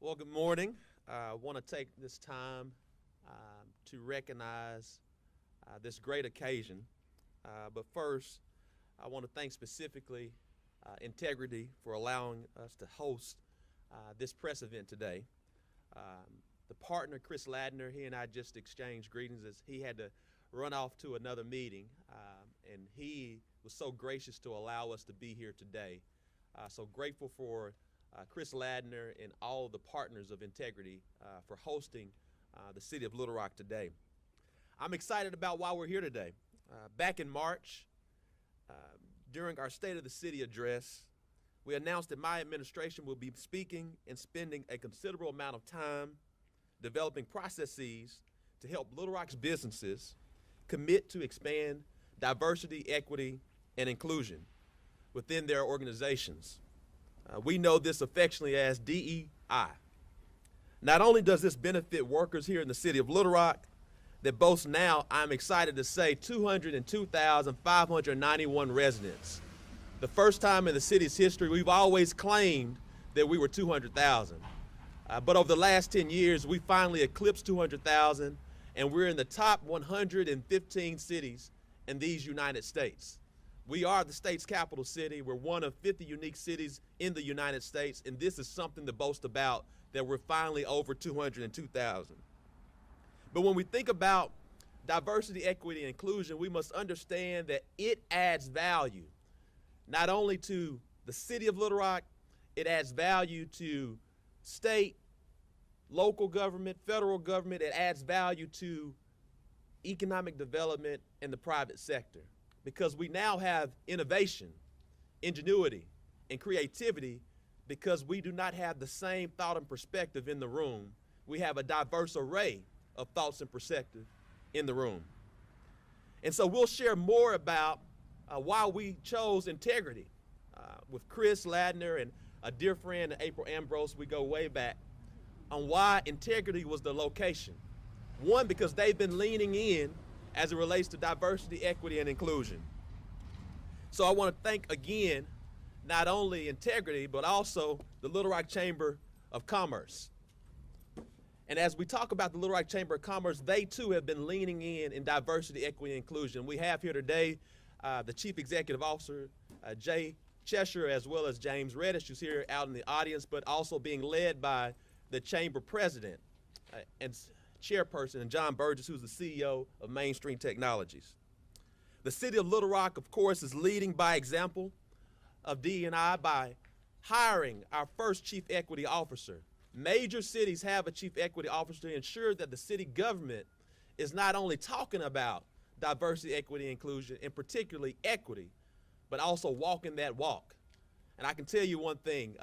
Well, good morning. I want to take this time to recognize this great occasion. But first, I want to thank specifically Entegrity for allowing us to host this press event today. The partner, Chris Ladner, he and I just exchanged greetings as he had to run off to another meeting, and he was so gracious to allow us to be here today. So grateful for Chris Ladner and all of the partners of Entegrity for hosting the city of Little Rock today. I'm excited about why we're here today. Back in March, during our State of the City address, we announced that my administration will be speaking and spending a considerable amount of time developing processes to help Little Rock's businesses commit to expand diversity, equity, and inclusion within their organizations. We know this affectionately as DEI. Not only does this benefit workers here in the city of Little Rock that boasts now, I'm excited to say, 202,591 residents. The first time in the city's history, we've always claimed that we were 200,000. But over the last 10 years, we finally eclipsed 200,000, and we're in the top 115 cities in these United States. We are the state's capital city. We're one of 50 unique cities in the United States, and this is something to boast about, that we're finally over 202,000. But when we think about diversity, equity, and inclusion, we must understand that it adds value, not only to the city of Little Rock, it adds value to state, local government, federal government, it adds value to economic development in the private sector. Because we now have innovation, ingenuity, and creativity because we do not have the same thought and perspective in the room. We have a diverse array of thoughts and perspective in the room. And so we'll share more about why we chose Entegrity with Chris Ladner and a dear friend, April Ambrose. We go way back on why Entegrity was the location. One, because they've been leaning in as it relates to diversity, equity, and inclusion. So I want to thank again, not only Entegrity, but also the Little Rock Chamber of Commerce. And as we talk about the Little Rock Chamber of Commerce, they too have been leaning in diversity, equity, and inclusion. We have here today the Chief Executive Officer, Jay Cheshire, as well as James Reddish, who's here out in the audience, but also being led by the Chamber President and Chairperson, and John Burgess, who's the CEO of Mainstream Technologies. The city of Little Rock, of course, is leading by example of D&I by hiring our first Chief Equity Officer. Major cities have a Chief Equity Officer to ensure that the city government is not only talking about diversity, equity, and inclusion, and particularly equity, but also walking that walk. And I can tell you one thing,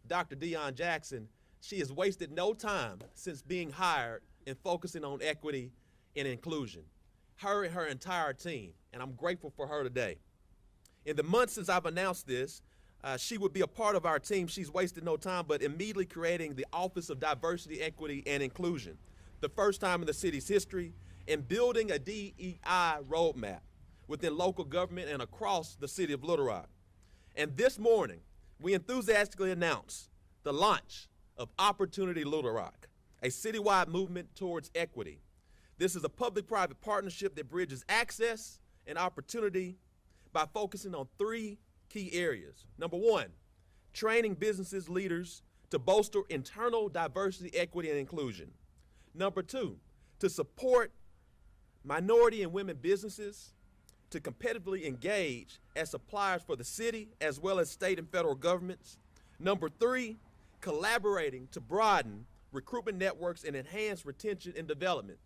Dr. Deion Jackson, she has wasted no time since being hired in focusing on equity and inclusion. Her and her entire team, and I'm grateful for her today. In the months since I've announced this, she would be a part of our team. She's wasted no time, but immediately creating the Office of Diversity, Equity, and Inclusion, the first time in the city's history, and building a DEI roadmap within local government and across the city of Little Rock. And this morning, we enthusiastically announced the launch of OpportUNITY Little Rock, a citywide movement towards equity. This is a public-private partnership that bridges access and opportunity by focusing on three key areas. Number one, training businesses leaders to bolster internal diversity, equity, and inclusion. Number two, to support minority and women businesses to competitively engage as suppliers for the city as well as state and federal governments. Number three, collaborating to broaden recruitment networks and enhance retention and development.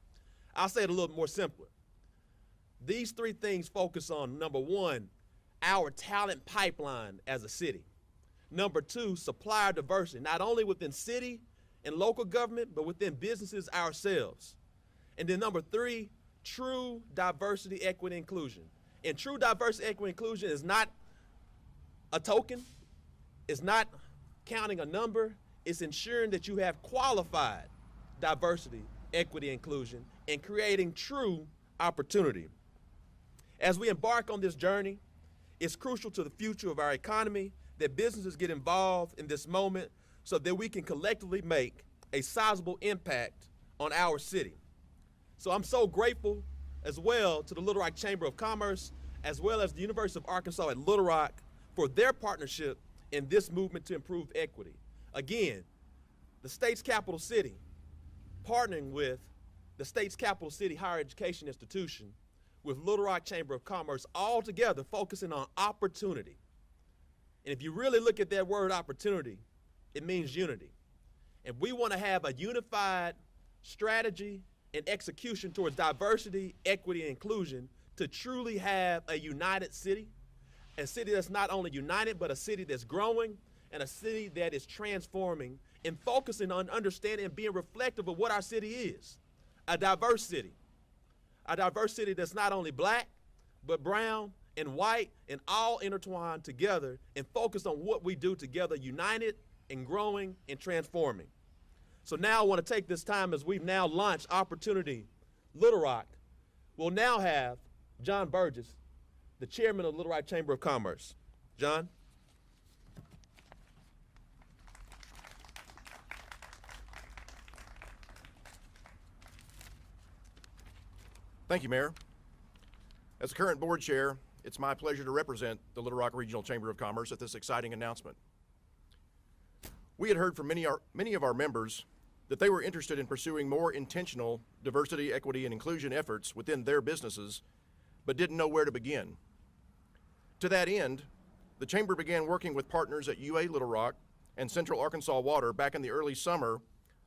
I'll say it a little more simpler. These three things focus on, number one, our talent pipeline as a city. Number two, supplier diversity, not only within city and local government, but within businesses ourselves. And then number three, true diversity, equity, inclusion. And true diversity, equity, inclusion is not a token, it's not counting a number, it's ensuring that you have qualified diversity, equity, inclusion, and creating true opportunity. As we embark on this journey, it's crucial to the future of our economy that businesses get involved in this moment so that we can collectively make a sizable impact on our city. So I'm so grateful as well to the Little Rock Chamber of Commerce, as well as the University of Arkansas at Little Rock, for their partnership in this movement to improve equity. Again, the state's capital city partnering with the state's capital city higher education institution with Little Rock Chamber of Commerce, all together focusing on opportunity. And if you really look at that word opportunity, it means unity. And we want to have a unified strategy and execution towards diversity, equity, and inclusion to truly have a united city, a city that's not only united, but a city that's growing and a city that is transforming and focusing on understanding and being reflective of what our city is, a diverse city that's not only black, but brown and white and all intertwined together and focused on what we do together, united and growing and transforming. So now I want to take this time, as we've now launched Opportunity Little Rock, we'll now have John Burgess, the chairman of the Little Rock Chamber of Commerce. John? Thank you, Mayor. As the current board chair, it's my pleasure to represent the Little Rock Regional Chamber of Commerce at this exciting announcement. We had heard from many of our members that they were interested in pursuing more intentional diversity, equity, and inclusion efforts within their businesses, but didn't know where to begin. To that end, the Chamber began working with partners at UA Little Rock and Central Arkansas Water back in the early summer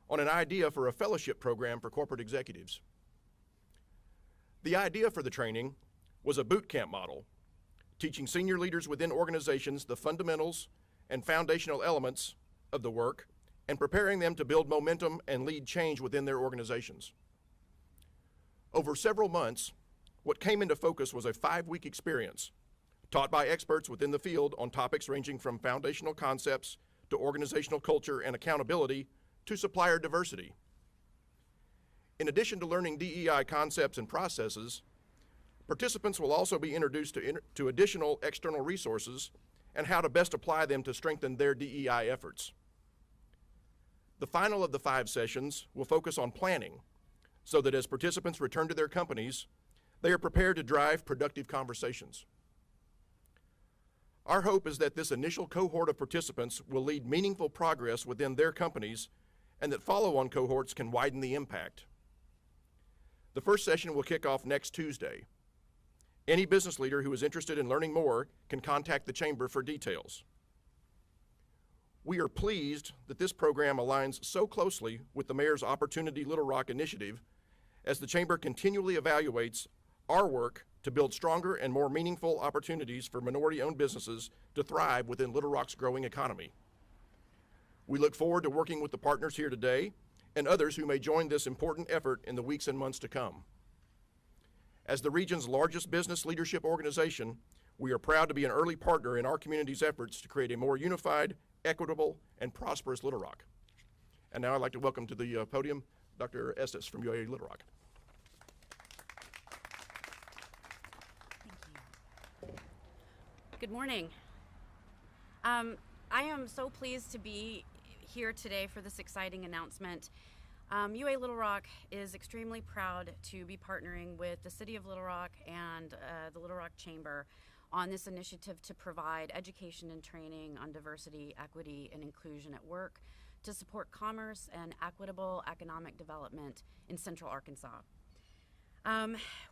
on an idea for a fellowship program for corporate executives. The idea for the training was a boot camp model, teaching senior leaders within organizations the fundamentals and foundational elements of the work and preparing them to build momentum and lead change within their organizations. Over several months, what came into focus was a 5-week experience taught by experts within the field on topics ranging from foundational concepts to organizational culture and accountability to supplier diversity. In addition to learning DEI concepts and processes, participants will also be introduced to additional external resources and how to best apply them to strengthen their DEI efforts. The final of the 5 sessions will focus on planning, so that as participants return to their companies, they are prepared to drive productive conversations. Our hope is that this initial cohort of participants will lead meaningful progress within their companies and that follow-on cohorts can widen the impact. The first session will kick off next Tuesday. Any business leader who is interested in learning more can contact the Chamber for details. We are pleased that this program aligns so closely with the Mayor's Opportunity Little Rock initiative as the Chamber continually evaluates our work to build stronger and more meaningful opportunities for minority-owned businesses to thrive within Little Rock's growing economy. We look forward to working with the partners here today and others who may join this important effort in the weeks and months to come. As the region's largest business leadership organization, we are proud to be an early partner in our community's efforts to create a more unified, equitable, and prosperous Little Rock. And now I'd like to welcome to the podium Dr. Estes from UA Little Rock. Thank you. Good morning. I am so pleased to be here today for this exciting announcement. UA Little Rock is extremely proud to be partnering with the City of Little Rock and the Little Rock Chamber on this initiative to provide education and training on diversity, equity, and inclusion at work to support commerce and equitable economic development in Central Arkansas.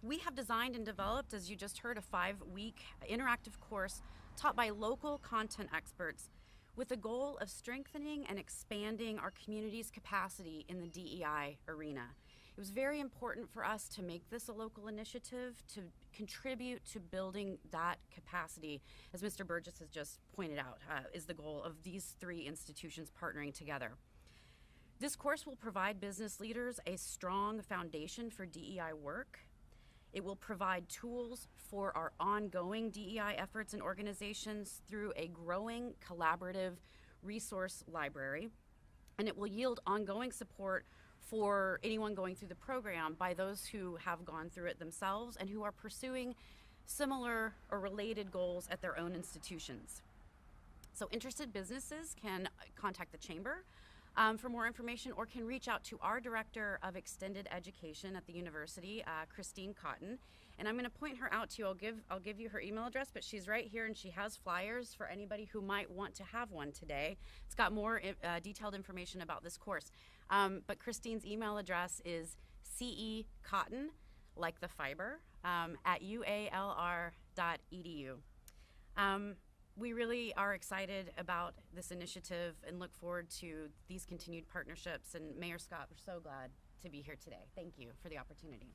We have designed and developed, as you just heard, a 5-week interactive course taught by local content experts with the goal of strengthening and expanding our community's capacity in the DEI arena. It was very important for us to make this a local initiative to contribute to building that capacity, as Mr. Burgess has just pointed out, is the goal of these 3 institutions partnering together. This course will provide business leaders a strong foundation for DEI work. It will provide tools for our ongoing DEI efforts in organizations through a growing collaborative resource library, and it will yield ongoing support for anyone going through the program by those who have gone through it themselves and who are pursuing similar or related goals at their own institutions. So interested businesses can contact the Chamber for more information, or can reach out to our Director of Extended Education at the university, Christine Cotton. And I'm going to point her out to you. I'll give you her email address, but she's right here, and she has flyers for anybody who might want to have one today. It's got more detailed information about this course. But Christine's email address is cecotton, like the fiber, at ualr.edu. We really are excited about this initiative and look forward to these continued partnerships. And Mayor Scott, we're so glad to be here today. Thank you for the opportunity.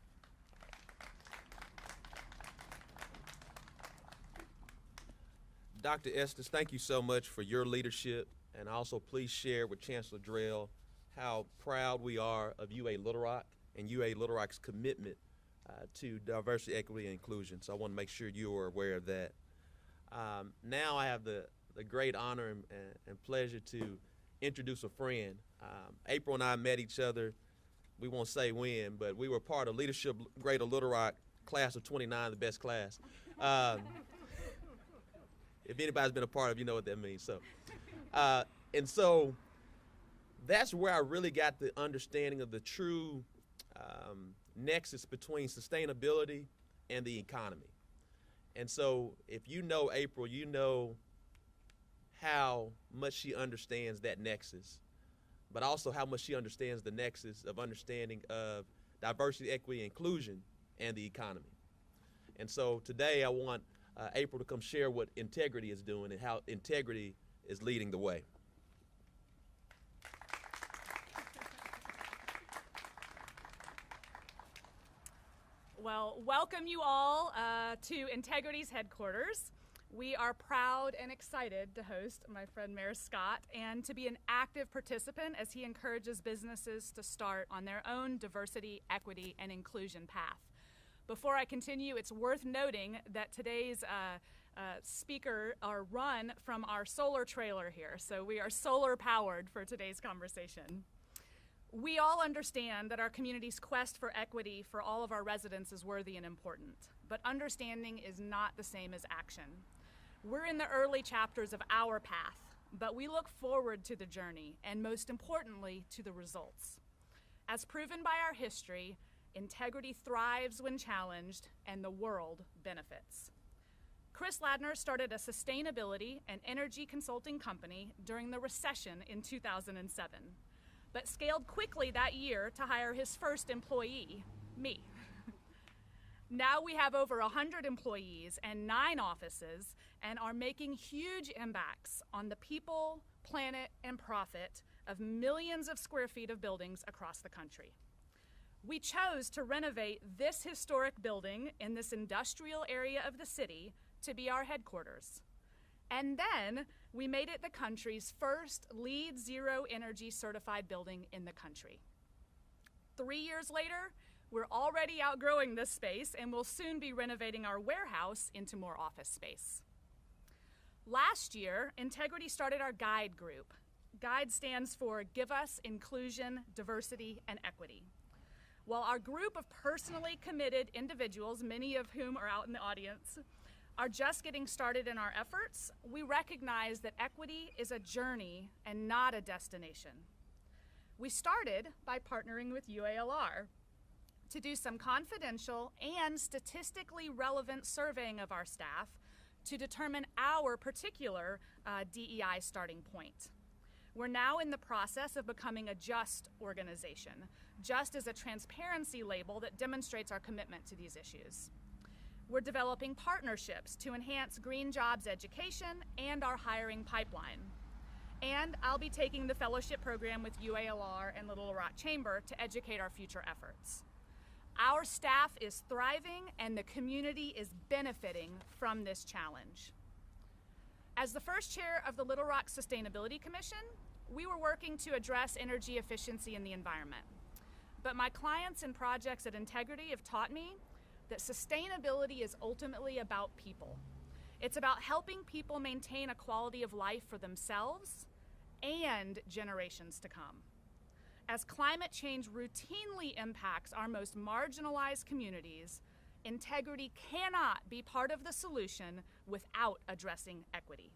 Dr. Estes, thank you so much for your leadership, and also please share with Chancellor Drell how proud we are of UA Little Rock and UA Little Rock's commitment to diversity, equity, and inclusion. So I want to make sure you are aware of that. Now I have the great honor and pleasure to introduce a friend. April and I met each other, we won't say when, but we were part of Leadership Grade of Little Rock, class of 29, the best class. If anybody's been a part of, you know what that means. So, and so that's where I really got the understanding of the true nexus between sustainability and the economy. And so if you know April, you know how much she understands that nexus, but also how much she understands the nexus of understanding of diversity, equity, inclusion, and the economy. And so today I want April to come share what Entegrity is doing and how Entegrity is leading the way. Well, welcome you all to Entegrity's headquarters. We are proud and excited to host my friend Mayor Scott and to be an active participant as he encourages businesses to start on their own diversity, equity, and inclusion path. Before I continue, it's worth noting that today's speaker are run from our solar trailer here, so we are solar powered for today's conversation. We all understand that our community's quest for equity for all of our residents is worthy and important, but understanding is not the same as action. We're in the early chapters of our path, but we look forward to the journey and, most importantly, to the results. As proven by our history, integrity thrives when challenged, and the world benefits. Chris Ladner started a sustainability and energy consulting company during the recession in 2007, but scaled quickly that year to hire his first employee, me. Now we have over 100 employees and 9 offices and are making huge impacts on the people, planet, and profit of millions of square feet of buildings across the country. We chose to renovate this historic building in this industrial area of the city to be our headquarters. And then we made it the country's first LEED Zero Energy certified building in the country. 3 years later, we're already outgrowing this space and will soon be renovating our warehouse into more office space. Last year, Entegrity started our GUIDE group. GUIDE stands for Give Us Inclusion, Diversity, and Equity. While our group of personally committed individuals, many of whom are out in the audience, are just getting started in our efforts, we recognize that equity is a journey and not a destination. We started by partnering with UALR to do some confidential and statistically relevant surveying of our staff to determine our particular DEI starting point. We're now in the process of becoming a JUST organization. JUST is a transparency label that demonstrates our commitment to these issues. We're developing partnerships to enhance green jobs education and our hiring pipeline. And I'll be taking the fellowship program with UALR and Little Rock Chamber to educate our future efforts. Our staff is thriving and the community is benefiting from this challenge. As the first chair of the Little Rock Sustainability Commission, we were working to address energy efficiency in the environment. But my clients and projects at Entegrity have taught me that sustainability is ultimately about people. It's about helping people maintain a quality of life for themselves and generations to come. As climate change routinely impacts our most marginalized communities, Entegrity cannot be part of the solution without addressing equity.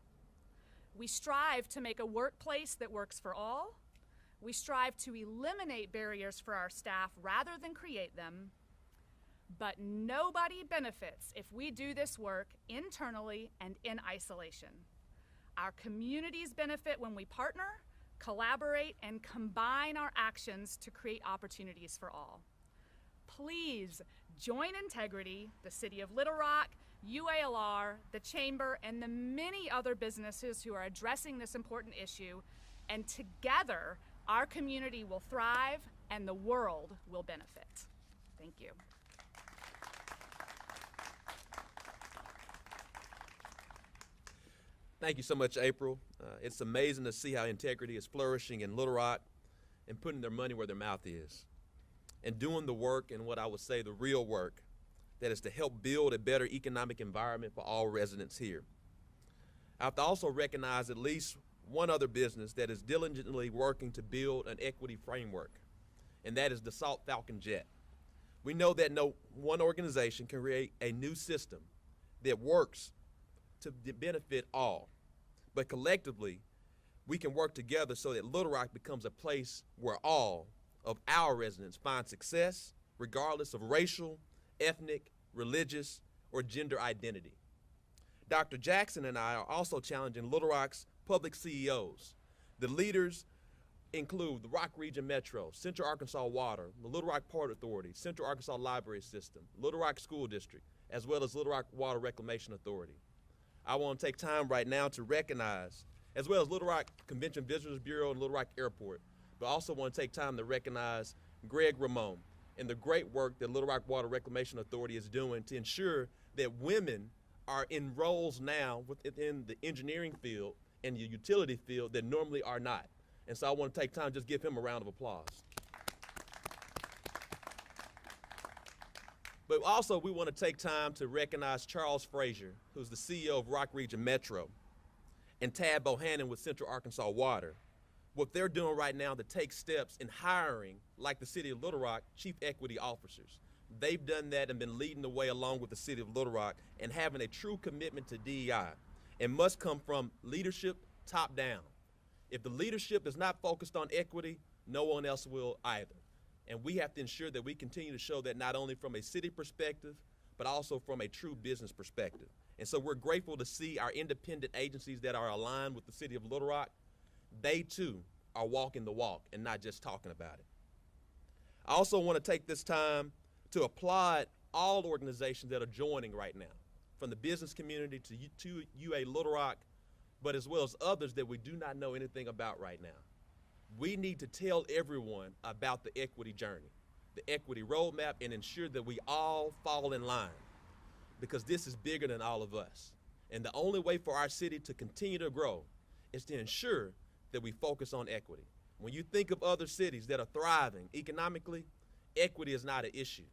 We strive to make a workplace that works for all. We strive to eliminate barriers for our staff rather than create them. But nobody benefits if we do this work internally and in isolation. Our communities benefit when we partner, collaborate, and combine our actions to create opportunities for all. Please join Entegrity, the City of Little Rock, UALR, the Chamber, and the many other businesses who are addressing this important issue, and together our community will thrive and the world will benefit. Thank you. Thank you so much, April. It's amazing to see how Entegrity is flourishing in Little Rock and putting their money where their mouth is, and doing the work, and what I would say the real work, that is to help build a better economic environment for all residents here. I have to also recognize at least one other business that is diligently working to build an equity framework, and that is the Salt Falcon Jet. We know that no one organization can create a new system that works to benefit all, but collectively we can work together so that Little Rock becomes a place where all of our residents find success, regardless of racial, ethnic, religious, or gender identity. Dr. Jackson and I are also challenging Little Rock's public CEOs. The leaders include the Rock Region Metro, Central Arkansas Water, the Little Rock Port Authority, Central Arkansas Library System, Little Rock School District, as well as Little Rock Water Reclamation Authority. I want to take time right now to recognize, as well as Little Rock Convention Visitors Bureau and Little Rock Airport, but also want to take time to recognize Greg Ramon and the great work that Little Rock Water Reclamation Authority is doing to ensure that women are in roles now within the engineering field and the utility field that normally are not. And so I want to take time to just give him a round of applause. But also we want to take time to recognize Charles Frazier, who's the CEO of Rock Region Metro, and Tad Bohannon with Central Arkansas Water. What they're doing right now to take steps in hiring, like the City of Little Rock, chief equity officers. They've done that and been leading the way along with the City of Little Rock and having a true commitment to DEI. It must come from leadership top down. If the leadership is not focused on equity, no one else will either. And we have to ensure that we continue to show that not only from a city perspective, but also from a true business perspective. And so we're grateful to see our independent agencies that are aligned with the City of Little Rock. They too are walking the walk and not just talking about it. I also want to take this time to applaud all organizations that are joining right now, from the business community to UA Little Rock, but as well as others that we do not know anything about right now. We need to tell everyone about the equity journey, the equity roadmap, and ensure that we all fall in line, because this is bigger than all of us. And the only way for our city to continue to grow is to ensure that we focus on equity. When you think of other cities that are thriving economically, equity is not an issue.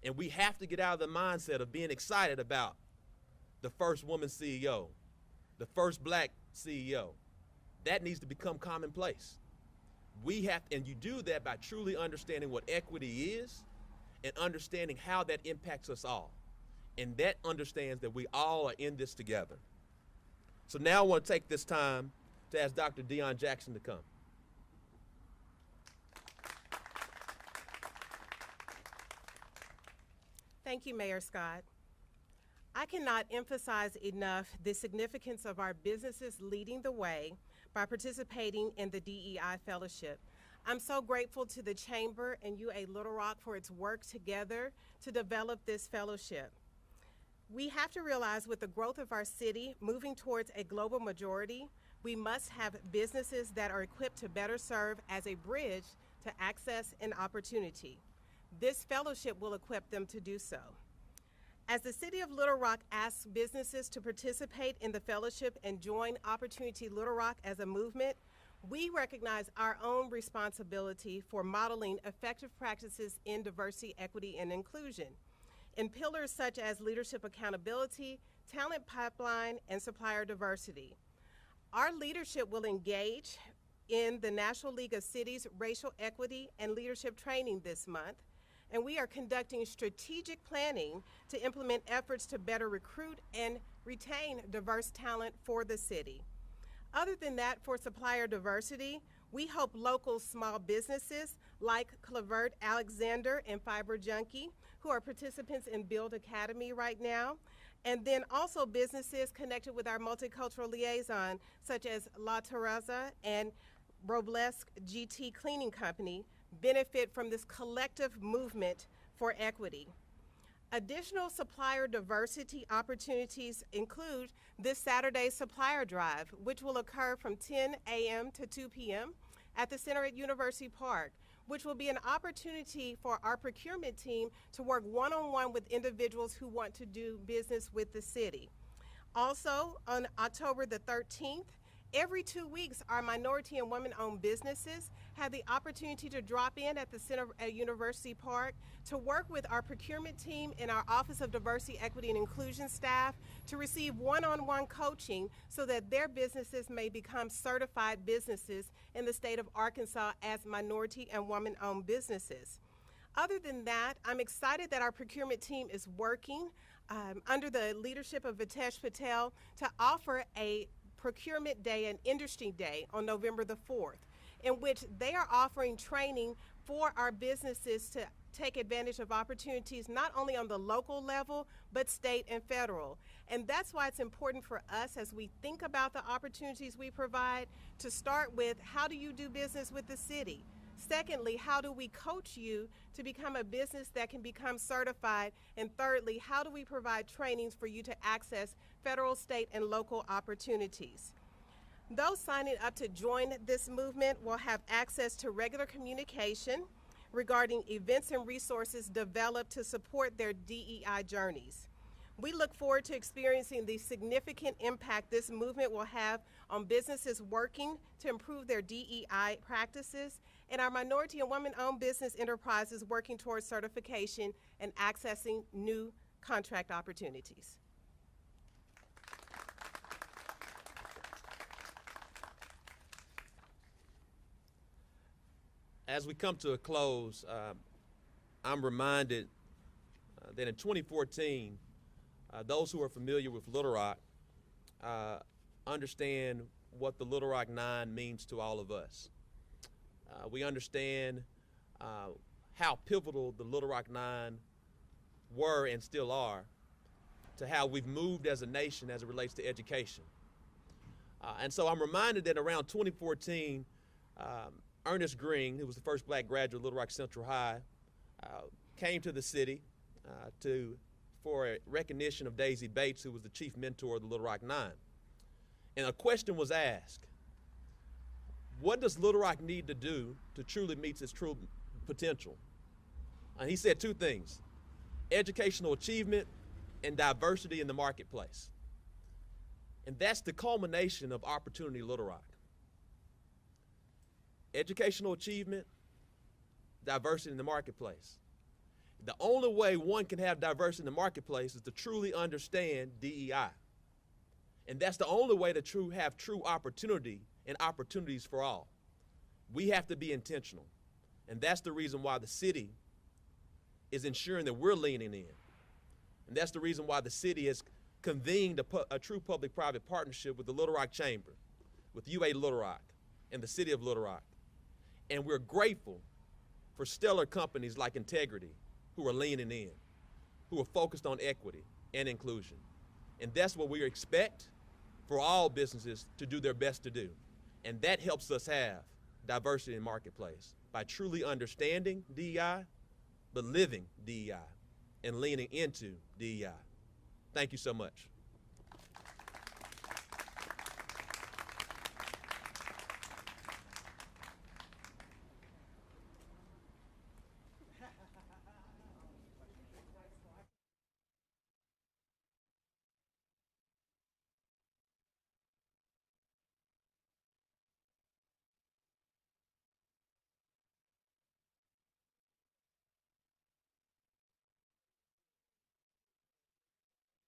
And we have to get out of the mindset of being excited about the first woman CEO, the first black CEO. That needs to become commonplace. We have, and you do that by truly understanding what equity is and understanding how that impacts us all. And that understands that we all are in this together. So now I want to take this time to ask Dr. Deon Jackson to come. Thank you, Mayor Scott. I cannot emphasize enough the significance of our businesses leading the way by participating in the DEI Fellowship. I'm so grateful to the Chamber and UA Little Rock for its work together to develop this fellowship. We have to realize with the growth of our city moving towards a global majority, we must have businesses that are equipped to better serve as a bridge to access and opportunity. This fellowship will equip them to do so. As the City of Little Rock asks businesses to participate in the fellowship and join OpportUNITY Little Rock as a movement, we recognize our own responsibility for modeling effective practices in diversity, equity, and inclusion in pillars such as leadership accountability, talent pipeline, and supplier diversity. Our leadership will engage in the National League of Cities Racial Equity and Leadership Training this month, and we are conducting strategic planning to implement efforts to better recruit and retain diverse talent for the city. Other than that, for supplier diversity, we hope local small businesses like Clavert Alexander and Fiber Junkie, who are participants in Build Academy right now, and then also businesses connected with our multicultural liaison, such as La Terraza and Roblesque GT Cleaning Company, benefit from this collective movement for equity. Additional supplier diversity opportunities include this Saturday's supplier drive, which will occur from 10 a.m. to 2 p.m. at the Center at University Park, which will be an opportunity for our procurement team to work one-on-one with individuals who want to do business with the city. Also, on October the 13th, every 2 weeks, our minority and women-owned businesses have the opportunity to drop in at the Center at University Park to work with our procurement team and our Office of Diversity, Equity, and Inclusion staff to receive one-on-one coaching so that their businesses may become certified businesses in the state of Arkansas as minority and woman-owned businesses. Other than that, I'm excited that our procurement team is working under the leadership of Vitesh Patel to offer a Procurement Day and Industry Day on November the 4th, in which they are offering training for our businesses to take advantage of opportunities not only on the local level, but state and federal. And that's why it's important for us as we think about the opportunities we provide to start with, how do you do business with the city? Secondly, how do we coach you to become a business that can become certified? And thirdly, how do we provide trainings for you to access federal, state, and local opportunities? Those signing up to join this movement will have access to regular communication regarding events and resources developed to support their DEI journeys. We look forward to experiencing the significant impact this movement will have on businesses working to improve their DEI practices and our minority and women-owned business enterprises working towards certification and accessing new contract opportunities. As we come to a close, I'm reminded that in 2014, those who are familiar with Little Rock understand what the Little Rock 9 means to all of us. We understand how pivotal the Little Rock 9 were and still are to how we've moved as a nation as it relates to education. And so I'm reminded that around 2014, Ernest Green, who was the first black graduate of Little Rock Central High, came to the city for a recognition of Daisy Bates, who was the chief mentor of the Little Rock 9. And a question was asked: what does Little Rock need to do to truly meet its true potential? And he said two things: educational achievement and diversity in the marketplace. And that's the culmination of Opportunity Little Rock. Educational achievement, diversity in the marketplace. The only way one can have diversity in the marketplace is to truly understand DEI. And that's the only way to have true opportunity and opportunities for all. We have to be intentional. And that's the reason why the city is ensuring that we're leaning in. And that's the reason why the city has convened a true public-private partnership with the Little Rock Chamber, with UA Little Rock, and the city of Little Rock. And we're grateful for stellar companies like Entegrity, who are leaning in, who are focused on equity and inclusion. And that's what we expect for all businesses to do their best to do. And that helps us have diversity in marketplace by truly understanding DEI, but living DEI and leaning into DEI. Thank you so much.